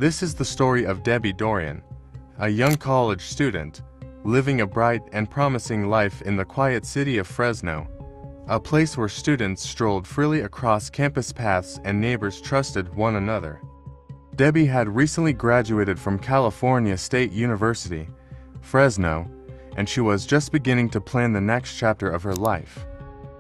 This is the story of Debbie Dorian, a young college student living a bright and promising life in the quiet city of Fresno, a place where students strolled freely across campus paths and neighbors trusted one another. Debbie had recently graduated from California State University, Fresno, and she was just beginning to plan the next chapter of her life.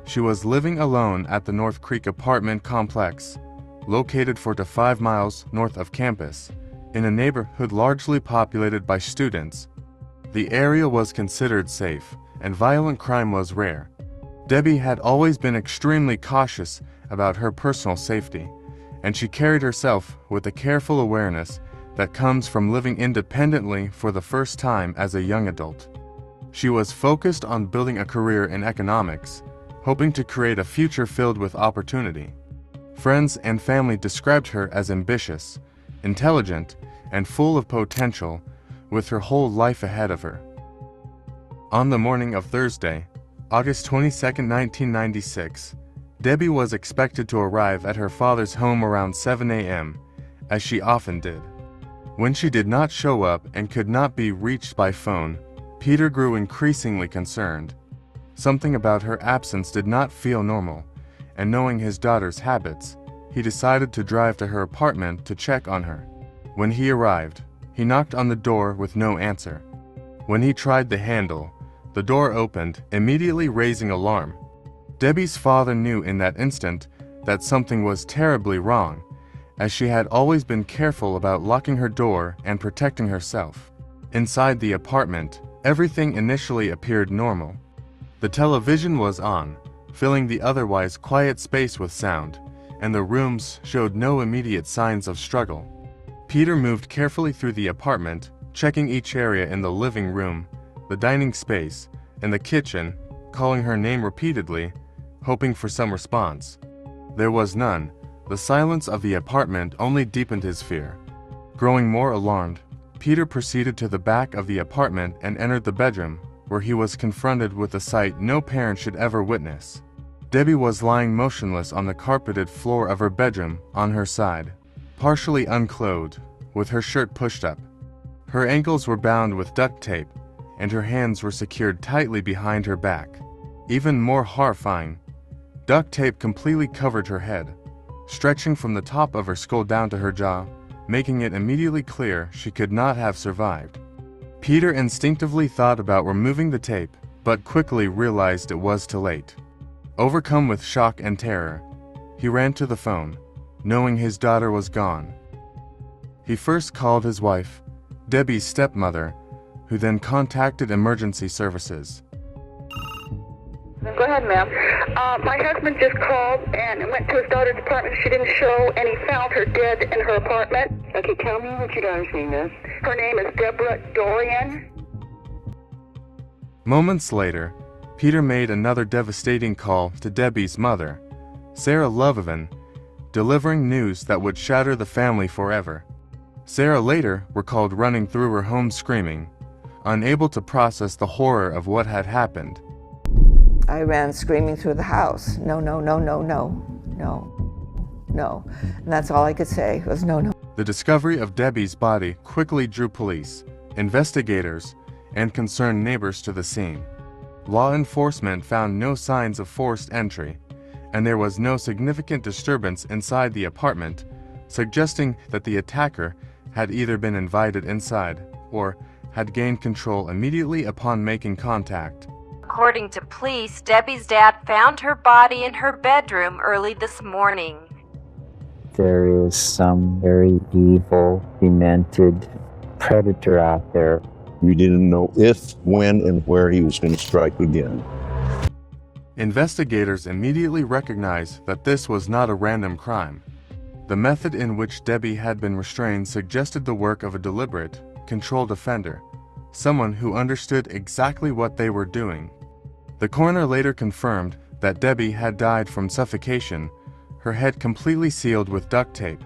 She was living alone at the North Creek apartment complex, located 4 to 5 miles north of campus, in a neighborhood largely populated by students. The area was considered safe, and violent crime was rare. Debbie had always been extremely cautious about her personal safety, and she carried herself with the careful awareness that comes from living independently for the first time as a young adult. She was focused on building a career in economics, hoping to create a future filled with opportunity. Friends and family described her as ambitious, intelligent, and full of potential, with her whole life ahead of her. On the morning of Thursday, August 22, 1996, Debbie was expected to arrive at her father's home around 7 a.m., as she often did. When she did not show up and could not be reached by phone, Peter grew increasingly concerned. Something about her absence did not feel normal, and knowing his daughter's habits, he decided to drive to her apartment to check on her. When he arrived, he knocked on the door with no answer. When he tried the handle, the door opened, immediately raising alarm. Debbie's father knew in that instant that something was terribly wrong, as she had always been careful about locking her door and protecting herself. Inside the apartment, everything initially appeared normal. The television was on, filling the otherwise quiet space with sound, and the rooms showed no immediate signs of struggle. Peter moved carefully through the apartment, checking each area in the living room, the dining space, and the kitchen, calling her name repeatedly, hoping for some response. There was none. The silence of the apartment only deepened his fear. Growing more alarmed, Peter proceeded to the back of the apartment and entered the bedroom, where he was confronted with a sight no parent should ever witness. Debbie was lying motionless on the carpeted floor of her bedroom on her side, partially unclothed, with her shirt pushed up. Her ankles were bound with duct tape, and her hands were secured tightly behind her back. Even more horrifying, duct tape completely covered her head, stretching from the top of her skull down to her jaw, making it immediately clear she could not have survived. Peter instinctively thought about removing the tape, but quickly realized it was too late. Overcome with shock and terror, he ran to the phone, knowing his daughter was gone. He first called his wife, Debbie's stepmother, who then contacted emergency services. Go ahead, ma'am. My husband just called and went to his daughter's apartment. She didn't show, and he found her dead in her apartment. Okay, tell me what your daughter's name is. Her name is Debbie Dorian. Moments later, Peter made another devastating call to Debbie's mother, Sarah Lovevan, delivering news that would shatter the family forever. Sarah later recalled running through her home screaming, unable to process the horror of what had happened. I ran screaming through the house. No, no, no, no, no, no, no. And that's all I could say was no, no. The discovery of Debbie's body quickly drew police, investigators, and concerned neighbors to the scene. Law enforcement found no signs of forced entry, and there was no significant disturbance inside the apartment, suggesting that the attacker had either been invited inside or had gained control immediately upon making contact. According to police, Debbie's dad found her body in her bedroom early this morning. There is some very evil, demented predator out there. We didn't know if, when, and where he was going to strike again. Investigators immediately recognized that this was not a random crime. The method in which Debbie had been restrained suggested the work of a deliberate, controlled offender, someone who understood exactly what they were doing. The coroner later confirmed that Debbie had died from suffocation, her head completely sealed with duct tape.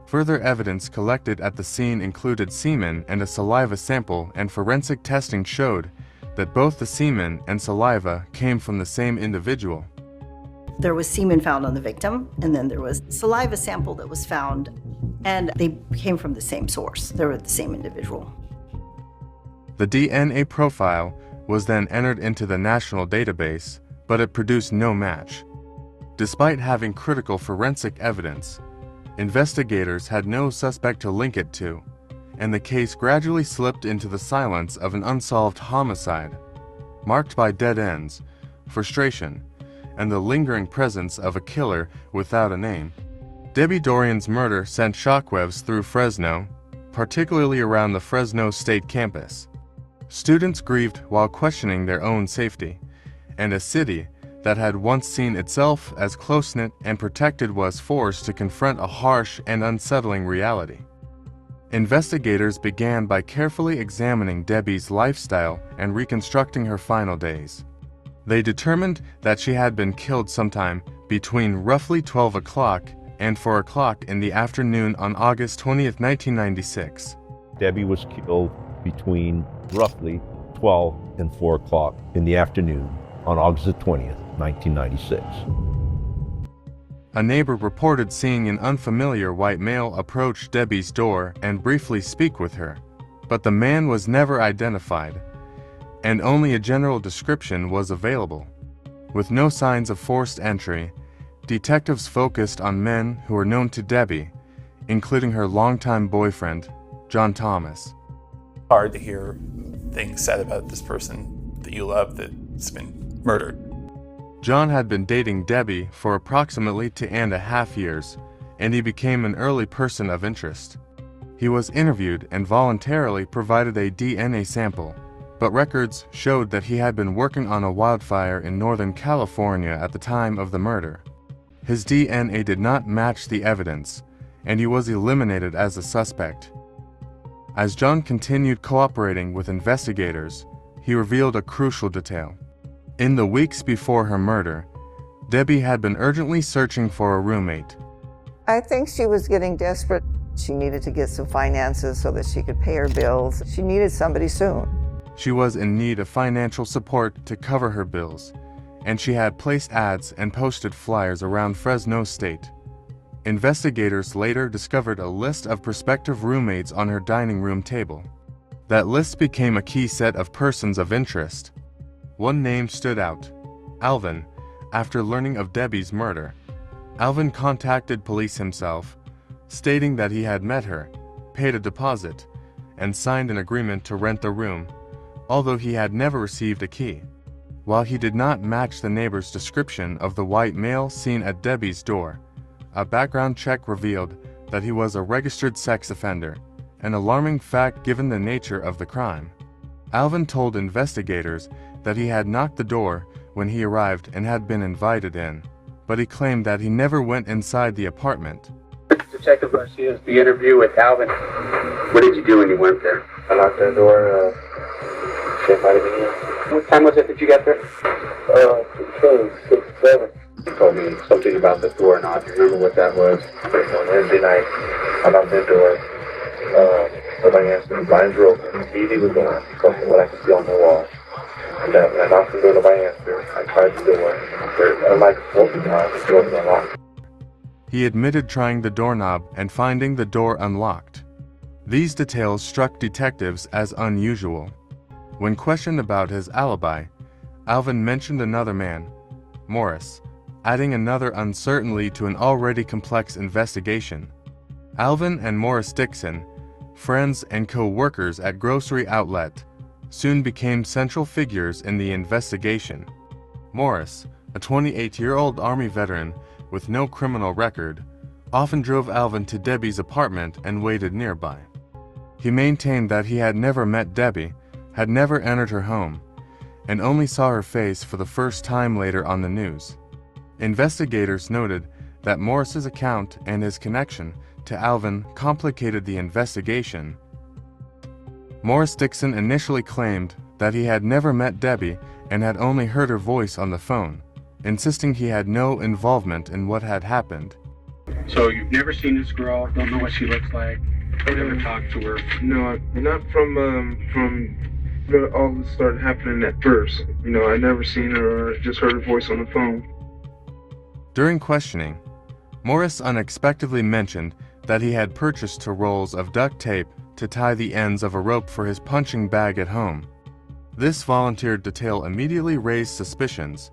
Further evidence collected at the scene included semen and a saliva sample, and forensic testing showed that both the semen and saliva came from the same individual. There was semen found on the victim, and then there was saliva sample that was found And they came from the same source. They were the same individual. The DNA profile was then entered into the national database, but it produced no match. Despite having critical forensic evidence, investigators had no suspect to link it to, and the case gradually slipped into the silence of an unsolved homicide, marked by dead ends, frustration, and the lingering presence of a killer without a name. Debbie Dorian's murder sent shockwaves through Fresno, particularly around the Fresno State campus. Students grieved while questioning their own safety, and a city that had once seen itself as close-knit and protected was forced to confront a harsh and unsettling reality. Investigators began by carefully examining Debbie's lifestyle and reconstructing her final days. They determined that she had been killed sometime between roughly 12 o'clock and 4 o'clock in the afternoon on August 20th, 1996. Debbie was killed between roughly 12 and 4 o'clock in the afternoon on August the 20th, 1996. A neighbor reported seeing an unfamiliar white male approach Debbie's door and briefly speak with her, but the man was never identified, and only a general description was available. With no signs of forced entry, detectives focused on men who were known to Debbie, including her longtime boyfriend, John Thomas. Hard to hear things said about this person that you love that's been murdered. John had been dating Debbie for approximately 2.5 years, and he became an early person of interest. He was interviewed and voluntarily provided a DNA sample, but records showed that he had been working on a wildfire in Northern California at the time of the murder. His DNA did not match the evidence, and he was eliminated as a suspect. As John continued cooperating with investigators, he revealed a crucial detail. In the weeks before her murder, Debbie had been urgently searching for a roommate. I think she was getting desperate. She needed to get some finances so that she could pay her bills. She needed somebody soon. She was in need of financial support to cover her bills, and she had placed ads and posted flyers around Fresno State. Investigators later discovered a list of prospective roommates on her dining room table. That list became a key set of persons of interest. One name stood out, Alvin. After learning of Debbie's murder, Alvin contacted police himself, stating that he had met her, paid a deposit, and signed an agreement to rent the room, although he had never received a key. While he did not match the neighbor's description of the white male seen at Debbie's door, a background check revealed that he was a registered sex offender, an alarming fact given the nature of the crime. Alvin told investigators that he had knocked the door when he arrived and had been invited in, but he claimed that he never went inside the apartment. Detective Garcia's the interview with Alvin. What did you do when you went there? I knocked on the door, she invited me in. What time was it that you got there? Between 6 and 7. You told me something about the doorknob. Do you remember what that was? On Wednesday night, I knocked on the door. Nobody answered. The blinds were open. The TV was on, from what I could see on the wall. And I knocked on the door, nobody answered. I tried the door. Like multiple times, the door was unlocked. He admitted trying the doorknob and finding the door unlocked. These details struck detectives as unusual. When questioned about his alibi, Alvin mentioned another man, Morris, adding another uncertainty to an already complex investigation. Alvin and Morris Dixon, friends and co-workers at grocery outlet, soon became central figures in the investigation. Morris, a 28-year-old Army veteran with no criminal record, often drove Alvin to Debbie's apartment and waited nearby. He maintained that he had never met Debbie, had never entered her home, and only saw her face for the first time later on the news. Investigators noted that Morris's account and his connection to Alvin complicated the investigation. Morris Dixon initially claimed that he had never met Debbie and had only heard her voice on the phone, insisting he had no involvement in what had happened. So you've never seen this girl, don't know what she looks like, never talked to her? No, not from all this started happening at first. I never seen her or just heard her voice on the phone. During questioning, Morris unexpectedly mentioned that he had purchased 2 rolls of duct tape to tie the ends of a rope for his punching bag at home. This volunteered detail immediately raised suspicions,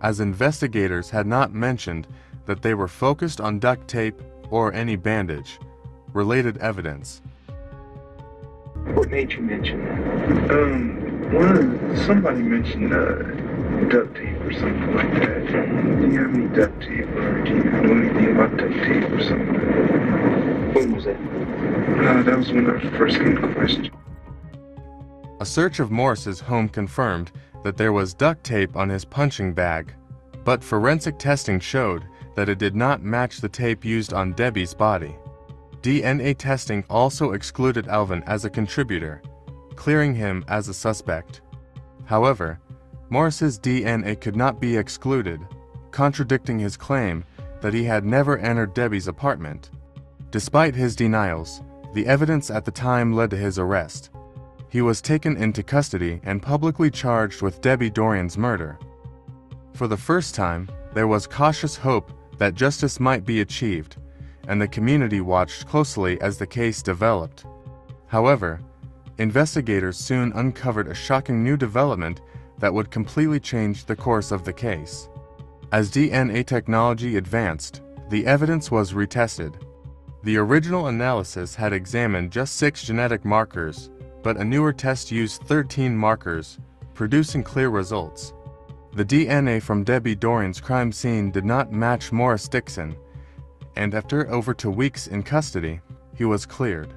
as investigators had not mentioned that they were focused on duct tape or any bandage-related evidence. What made you mention that? Somebody mentioned duct tape or something like that. Do you have any duct tape, or do you know anything about duct tape or something? When was that? That was when I first came to question. A search of Morris's home confirmed that there was duct tape on his punching bag, but forensic testing showed that it did not match the tape used on Debbie's body. DNA testing also excluded Alvin as a contributor, clearing him as a suspect. However, Morris's DNA could not be excluded, contradicting his claim that he had never entered Debbie's apartment. Despite his denials, the evidence at the time led to his arrest. He was taken into custody and publicly charged with Debbie Dorian's murder. For the first time, there was cautious hope that justice might be achieved, and the community watched closely as the case developed. However, investigators soon uncovered a shocking new development that would completely change the course of the case. As DNA technology advanced, the evidence was retested. The original analysis had examined just 6 genetic markers, but a newer test used 13 markers, producing clear results. The DNA from Debbie Dorian's crime scene did not match Morris Dixon, and after over 2 weeks in custody, he was cleared.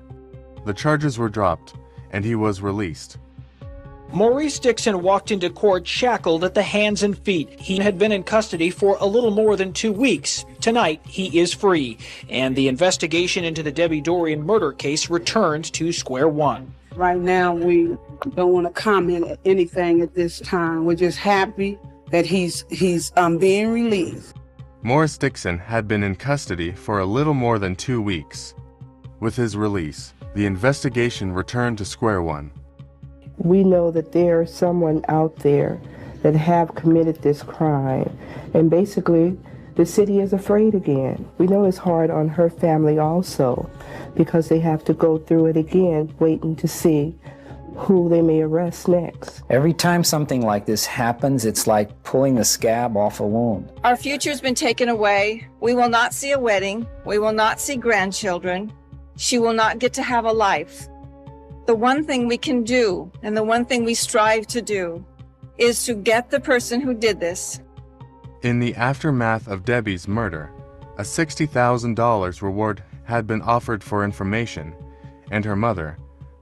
The charges were dropped, and he was released. Maurice Dixon walked into court shackled at the hands and feet. He had been in custody for a little more than 2 weeks. Tonight, he is free, and the investigation into the Debbie Dorian murder case returned to square one. Right now, we don't want to comment at anything at this time. We're just happy that he's being released. Morris Dixon had been in custody for a little more than 2 weeks. With his release, the investigation returned to square one. We know that there's someone out there that have committed this crime, and basically the city is afraid again. We know it's hard on her family also, because they have to go through it again, waiting to see who they may arrest next. Every time something like this happens, it's like pulling the scab off a wound. Our future's been taken away. We will not see a wedding. We will not see grandchildren. She will not get to have a life. The one thing we can do, and the one thing we strive to do, is to get the person who did this. In the aftermath of Debbie's murder, a $60,000 reward had been offered for information, and her mother,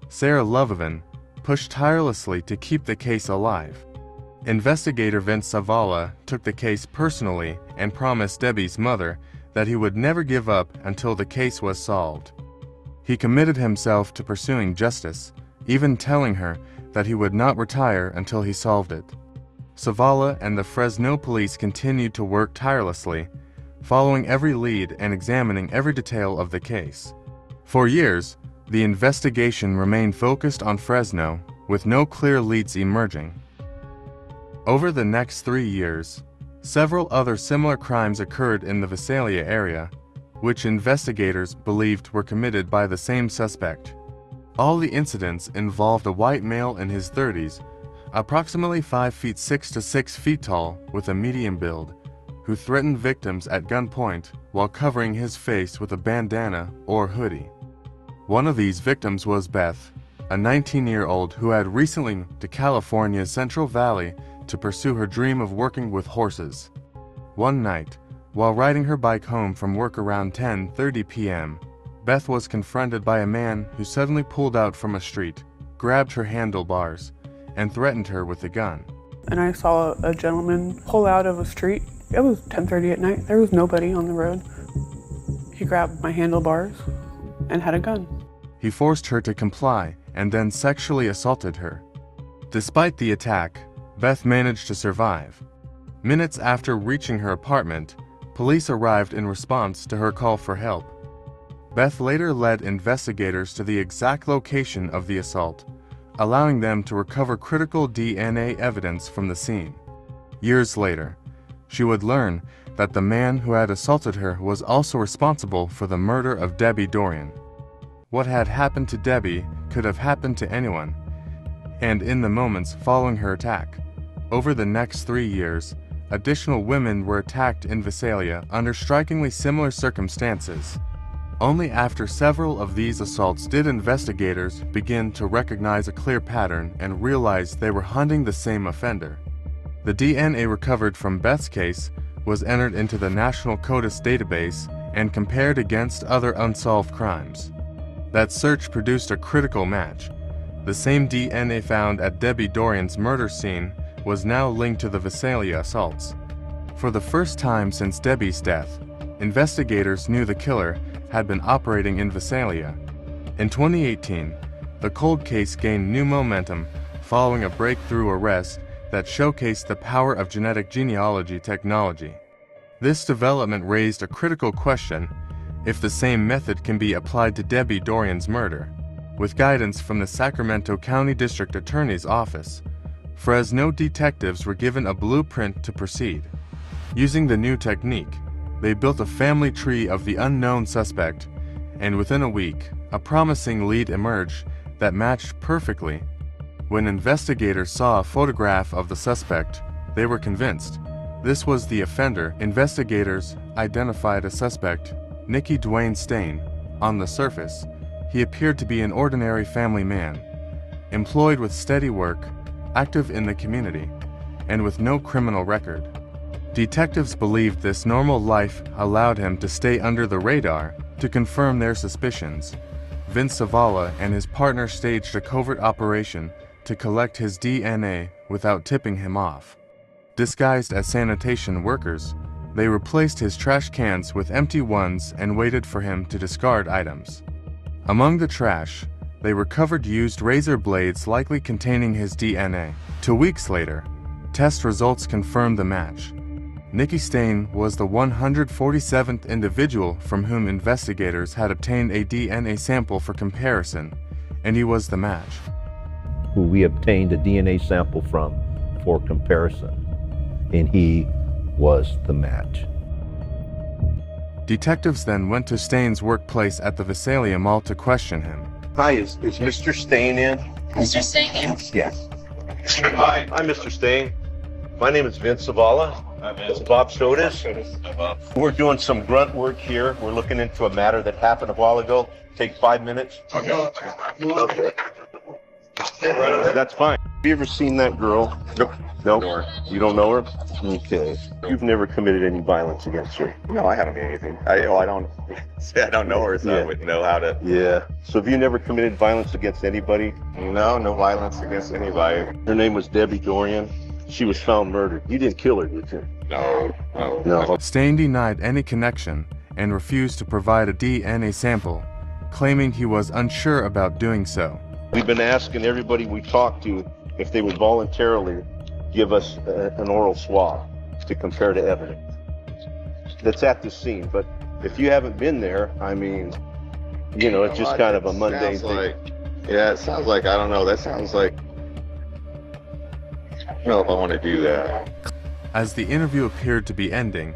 Sarah Lovevin, pushed tirelessly to keep the case alive. Investigator Vince Savala took the case personally and promised Debbie's mother that he would never give up until the case was solved. He committed himself to pursuing justice, even telling her that he would not retire until he solved it. Savala and the Fresno police continued to work tirelessly, following every lead and examining every detail of the case. For years, the investigation remained focused on Fresno, with no clear leads emerging. Over the next 3 years, several other similar crimes occurred in the Visalia area, which investigators believed were committed by the same suspect. All the incidents involved a white male in his 30s, approximately 5'6" to 6 feet tall, with a medium build, who threatened victims at gunpoint while covering his face with a bandana or hoodie. One of these victims was Beth, a 19-year-old who had recently moved to California's Central Valley to pursue her dream of working with horses. One night, while riding her bike home from work around 10:30 p.m., Beth was confronted by a man who suddenly pulled out from a street, grabbed her handlebars, and threatened her with a gun. And I saw a gentleman pull out of a street. It was 10:30 at night. There was nobody on the road. He grabbed my handlebars and had a gun. He forced her to comply and then sexually assaulted her. Despite the attack, Beth managed to survive. Minutes after reaching her apartment, police arrived in response to her call for help. Beth later led investigators to the exact location of the assault, allowing them to recover critical DNA evidence from the scene. Years later, she would learn that the man who had assaulted her was also responsible for the murder of Debbie Dorian. What had happened to Debbie could have happened to anyone, and in the moments following her attack, over the next 3 years, additional women were attacked in Visalia under strikingly similar circumstances. Only after several of these assaults did investigators begin to recognize a clear pattern and realize they were hunting the same offender. The DNA recovered from Beth's case was entered into the National CODIS database and compared against other unsolved crimes. That search produced a critical match. The same DNA found at Debbie Dorian's murder scene was now linked to the Visalia assaults. For the first time since Debbie's death, investigators knew the killer had been operating in Visalia. In 2018, the cold case gained new momentum following a breakthrough arrest that showcased the power of genetic genealogy technology. This development raised a critical question if the same method can be applied to Debbie Dorian's murder. With guidance from the Sacramento County District Attorney's Office, Fresno detectives were given a blueprint to proceed. Using the new technique, they built a family tree of the unknown suspect, and within a week, a promising lead emerged that matched perfectly. When investigators saw a photograph of the suspect, they were convinced this was the offender. Investigators identified a suspect, Nicky Dwayne Stain. On the surface, he appeared to be an ordinary family man, employed with steady work, active in the community, and with no criminal record. Detectives believed this normal life allowed him to stay under the radar. To confirm their suspicions, Vince Zavala and his partner staged a covert operation to collect his DNA without tipping him off. Disguised as sanitation workers, they replaced his trash cans with empty ones and waited for him to discard items. Among the trash, they recovered used razor blades likely containing his DNA. 2 weeks later, test results confirmed the match. Nicky Stain was the 147th individual from whom investigators had obtained a DNA sample for comparison, and he was the match. Who we obtained a DNA sample from for comparison, and he was the match. Detectives then went to Stain's workplace at the Visalia Mall to question him. Hi, is Mr. Stain in? Mr. Stain? Yes. Hi. I'm Mr. Stain. My name is Vince Zavala. It's Bob Sodas. We're doing some grunt work here. We're looking into a matter that happened a while ago. Take 5 minutes. Okay. That's fine. Have you ever seen that girl? Nope. No? You don't know her? Okay. You've never committed any violence against her? No, I haven't done anything. I don't know her, so I wouldn't know how to. Yeah. So have you never committed violence against anybody? No violence against anybody. Her name was Debbie Dorian. She was found murdered. You didn't kill her, did you? No. Stain denied any connection and refused to provide a DNA sample, claiming he was unsure about doing so. We've been asking everybody we talked to if they would voluntarily give us an oral swab to compare to evidence that's at the scene. But if you haven't been there, I mean, it's just kind of a mundane thing. Yeah, it sounds like, I don't know, that sounds like, I don't know if I want to do that. As the interview appeared to be ending,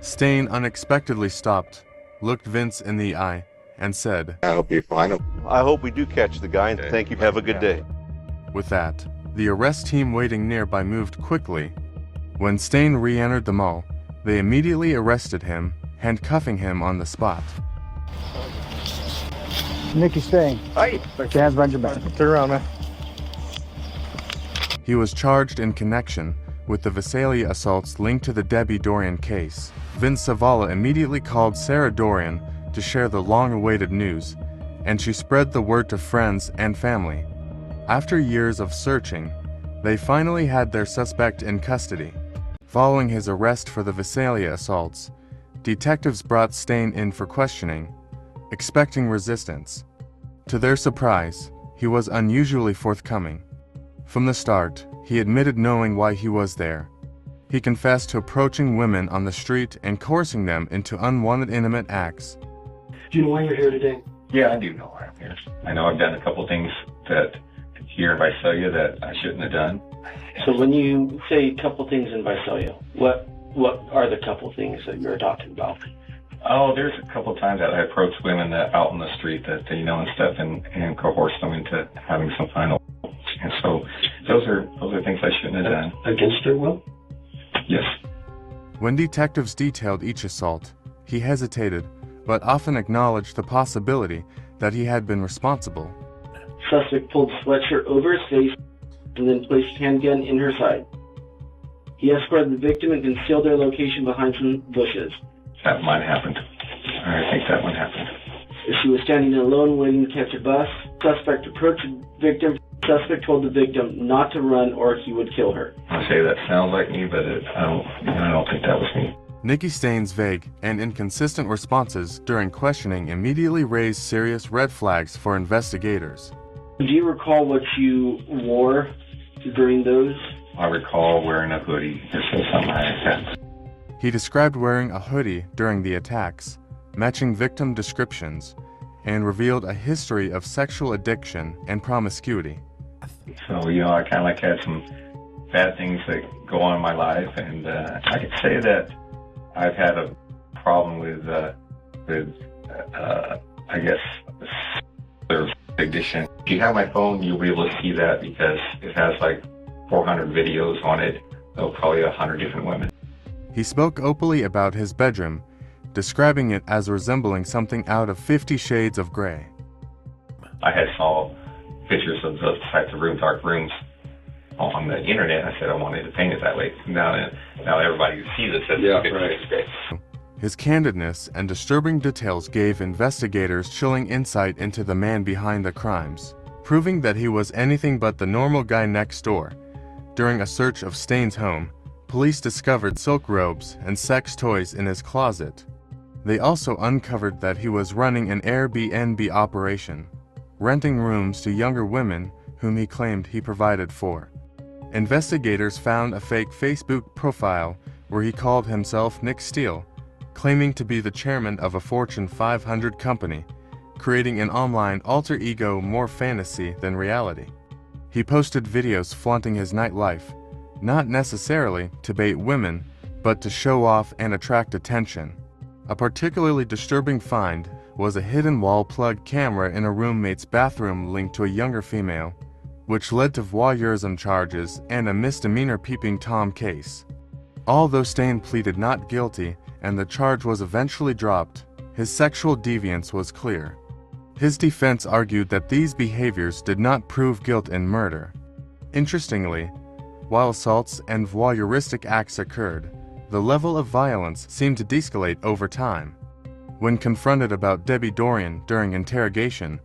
Stain unexpectedly stopped, looked Vince in the eye, and said, I hope you find him. I hope we do catch the guy, and thank you. Have a good day. With that, the arrest team waiting nearby moved quickly. When Stain re-entered the mall, they immediately arrested him, handcuffing him on the spot. Nicky Stain. Hi. Put your hands behind your back. Turn around, man. He was charged in connection with the Visalia assaults linked to the Debbie Dorian case. Vince Zavala immediately called Sarah Dorian to share the long-awaited news, and she spread the word to friends and family. After years of searching, they finally had their suspect in custody. Following his arrest for the Visalia assaults, detectives brought Stain in for questioning, expecting resistance. To their surprise, he was unusually forthcoming. From the start, he admitted knowing why he was there. He confessed to approaching women on the street and coercing them into unwanted intimate acts. Do you know why you're here today? Yeah, I do know why I'm here. I know I've done a couple things that here in Visalia that I shouldn't have done. So when you say a couple things in Visalia, what What are the couple things that you're talking about? Oh, there's a couple of times that I approach women that out on the street that, and stuff and coerce them into having some final. And so those are things I shouldn't have done. Against their will? Yes. When detectives detailed each assault, he hesitated, but often acknowledged the possibility that he had been responsible. Suspect pulled sweatshirt over his face and then placed handgun in her side. He escorted the victim and concealed their location behind some bushes. That might have happened. I think that one happened. She was standing alone waiting to catch a bus. Suspect approached the victim. Suspect told the victim not to run or he would kill her. I say that sounds like me, but I don't think that was me. Nikki Stain's vague and inconsistent responses during questioning immediately raised serious red flags for investigators. Do you recall what you wore during those? I recall wearing a hoodie. This is something I had. He described wearing a hoodie during the attacks, matching victim descriptions, and revealed a history of sexual addiction and promiscuity. So, I kind of had some bad things that go on in my life, and I could say that I've had a problem with I guess, addiction. If you have my phone, you'll be able to see that because it has like 400 videos on it of probably 100 different women. He spoke openly about his bedroom, describing it as resembling something out of 50 Shades of Grey. I had saw pictures of those types of rooms, dark rooms, on the internet. I said I wanted to paint it that way. Now everybody can see this as 50 Shades of Grey. His candidness and disturbing details gave investigators chilling insight into the man behind the crimes, proving that he was anything but the normal guy next door. During a search of Stain's home, police discovered silk robes and sex toys in his closet. They also uncovered that he was running an Airbnb operation, renting rooms to younger women whom he claimed he provided for. Investigators found a fake Facebook profile where he called himself Nick Steele, claiming to be the chairman of a Fortune 500 company, creating an online alter ego more fantasy than reality. He posted videos flaunting his nightlife, not necessarily to bait women, but to show off and attract attention. A particularly disturbing find was a hidden wall-plug camera in a roommate's bathroom linked to a younger female, which led to voyeurism charges and a misdemeanor peeping Tom case. Although Stain pleaded not guilty and the charge was eventually dropped, his sexual deviance was clear. His defense argued that these behaviors did not prove guilt in murder. Interestingly, while assaults and voyeuristic acts occurred, the level of violence seemed to de-escalate over time. When confronted about Debbie Dorian during interrogation,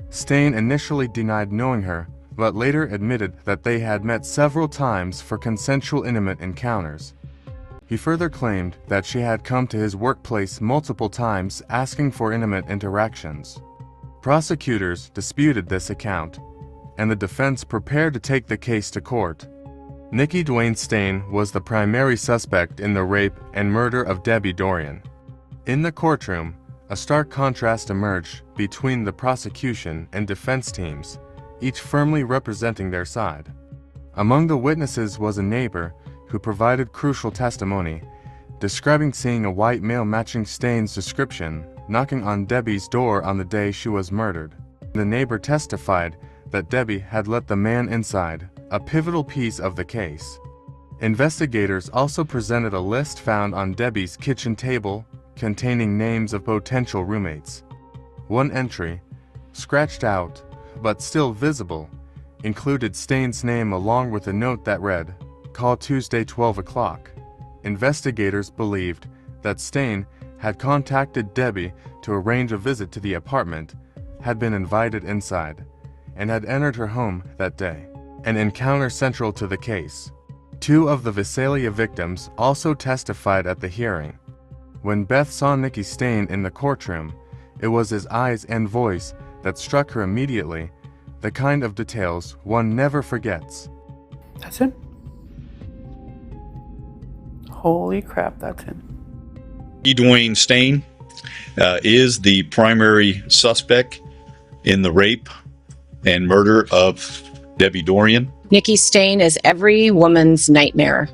Stain initially denied knowing her, but later admitted that they had met several times for consensual intimate encounters. He further claimed that she had come to his workplace multiple times asking for intimate interactions. Prosecutors disputed this account, and the defense prepared to take the case to court. Nikki Dwayne Stain was the primary suspect in the rape and murder of Debbie Dorian. In the courtroom, a stark contrast emerged between the prosecution and defense teams, each firmly representing their side. Among the witnesses was a neighbor who provided crucial testimony, describing seeing a white male matching Stain's description knocking on Debbie's door on the day she was murdered. The neighbor testified that Debbie had let the man inside, a pivotal piece of the case. Investigators also presented a list found on Debbie's kitchen table containing names of potential roommates. One entry, scratched out but still visible, included Stain's name along with a note that read, "Call Tuesday 12 o'clock. Investigators believed that Stain had contacted Debbie to arrange a visit to the apartment, had been invited inside, and had entered her home that day, an encounter central to the case. Two of the Visalia victims also testified at the hearing. When Beth saw Nikki Stain in the courtroom, it was his eyes and voice that struck her immediately, the kind of details one never forgets. That's it? Holy crap, that's it. Dwayne Stain is the primary suspect in the rape and murder of Debbie Dorian. Nikki Stain is every woman's nightmare.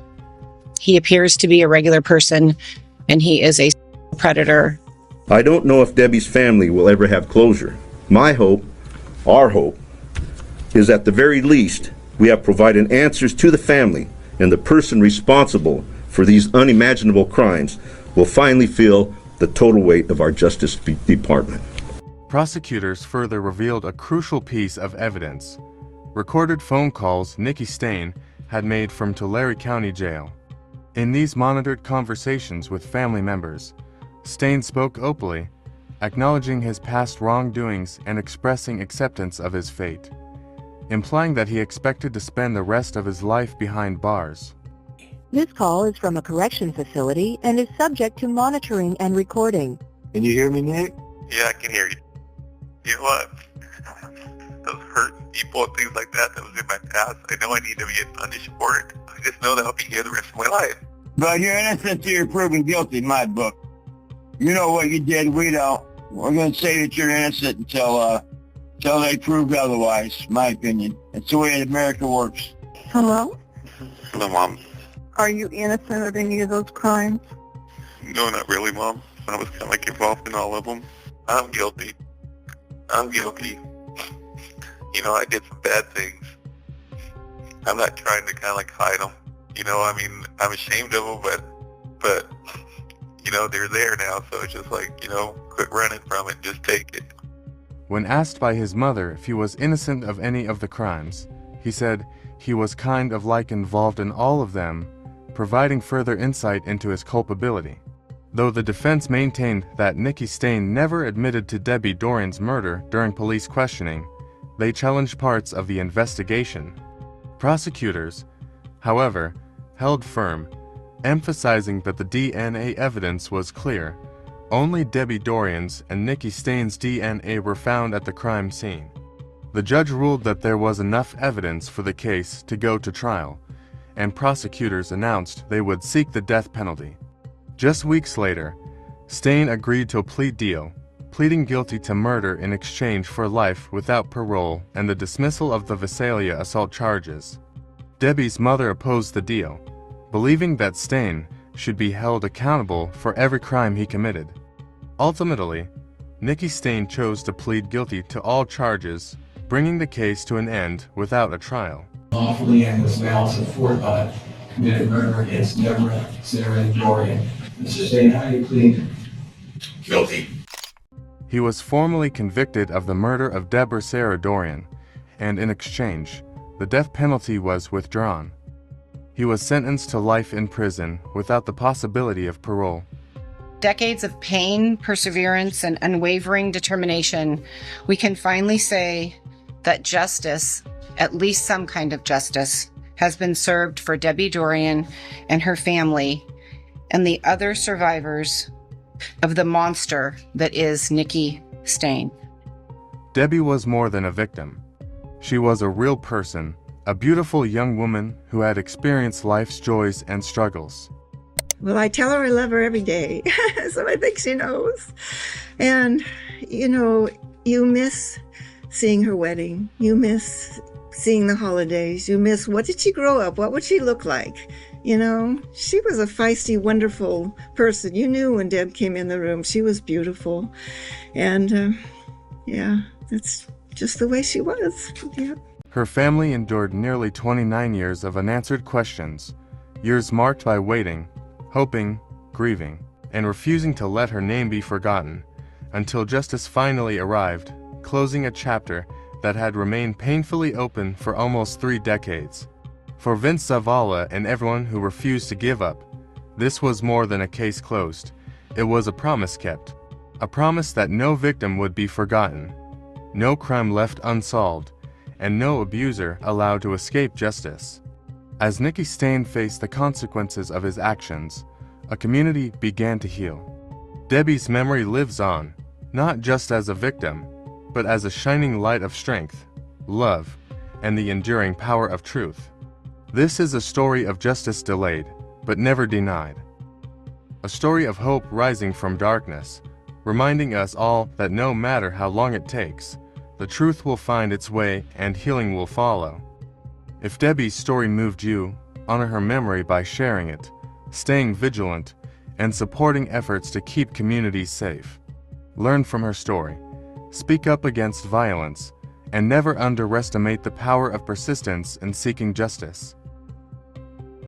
He appears to be a regular person, and he is a predator. I don't know if Debbie's family will ever have closure. My hope, our hope, is at the very least we have provided answers to the family, and the person responsible for these unimaginable crimes will finally feel the total weight of our Justice Department. Prosecutors further revealed a crucial piece of evidence: recorded phone calls Nikki Stain had made from Tulare County Jail. In these monitored conversations with family members, Stain spoke openly, acknowledging his past wrongdoings and expressing acceptance of his fate, implying that he expected to spend the rest of his life behind bars. This call is from a correction facility and is subject to monitoring and recording. Can you hear me, Nick? Yeah, I can hear you. You know what? Those hurt people and things like that was in my past. I know I need to get punished for it. I just know that I'll be here the rest of my life. But you're innocent till you're proven guilty in my book. You know what you did, we don't. We're going to say that you're innocent until they prove otherwise, my opinion. That's the way America works. Hello? Hello, Mom. Are you innocent of any of those crimes? No, not really, Mom. I was kind of like involved in all of them. I'm guilty. I'm guilty. You know, I did some bad things. I'm not trying to kind of like hide them. You know, I mean, I'm ashamed of them, but you know, they're there now, so it's just like, you know, quit running from it, just take it. When asked by his mother if he was innocent of any of the crimes, he said he was kind of like involved in all of them, providing further insight into his culpability. Though the defense maintained that Nikki Stain never admitted to Debbie Dorian's murder during police questioning, they challenged parts of the investigation. Prosecutors, however, held firm, emphasizing that the DNA evidence was clear. Only Debbie Dorian's and Nikki Stain's DNA were found at the crime scene. The judge ruled that there was enough evidence for the case to go to trial, and prosecutors announced they would seek the death penalty. Just weeks later, Stain agreed to a plea deal, pleading guilty to murder in exchange for life without parole and the dismissal of the Visalia assault charges. Debbie's mother opposed the deal, believing that Stain should be held accountable for every crime he committed. Ultimately, Nikki Stain chose to plead guilty to all charges, bringing the case to an end without a trial. Lawfully and with malice aforethought committed murder against Deborah Sarah Dorian. Mr. Stain, how do you plead? Guilty. He was formally convicted of the murder of Deborah Sarah Dorian, and in exchange, the death penalty was withdrawn. He was sentenced to life in prison without the possibility of parole. Decades of pain, perseverance, and unwavering determination, we can finally say that justice, at least some kind of justice, has been served for Debbie Dorian and her family and the other survivors of the monster that is Nikki Stain. Debbie was more than a victim. She was a real person, a beautiful young woman who had experienced life's joys and struggles. Well, I tell her I love her every day, so I think she knows. And, you know, you miss seeing her wedding. You miss seeing the holidays. You miss, what did she grow up? What would she look like? You know, she was a feisty, wonderful person. You knew when Deb came in the room, she was beautiful. And, yeah, that's just the way she was. Yeah. Her family endured nearly 29 years of unanswered questions, years marked by waiting, hoping, grieving, and refusing to let her name be forgotten, until justice finally arrived, closing a chapter that had remained painfully open for almost 3 decades. For Vince Zavala and everyone who refused to give up, this was more than a case closed. It was a promise kept. A promise that no victim would be forgotten, no crime left unsolved, and no abuser allowed to escape justice. As Nikki Stain faced the consequences of his actions, a community began to heal. Debbie's memory lives on, not just as a victim, but as a shining light of strength, love, and the enduring power of truth. This is a story of justice delayed, but never denied. A story of hope rising from darkness, reminding us all that no matter how long it takes, the truth will find its way and healing will follow. If Debbie's story moved you, honor her memory by sharing it, staying vigilant, and supporting efforts to keep communities safe. Learn from her story, speak up against violence, and never underestimate the power of persistence in seeking justice.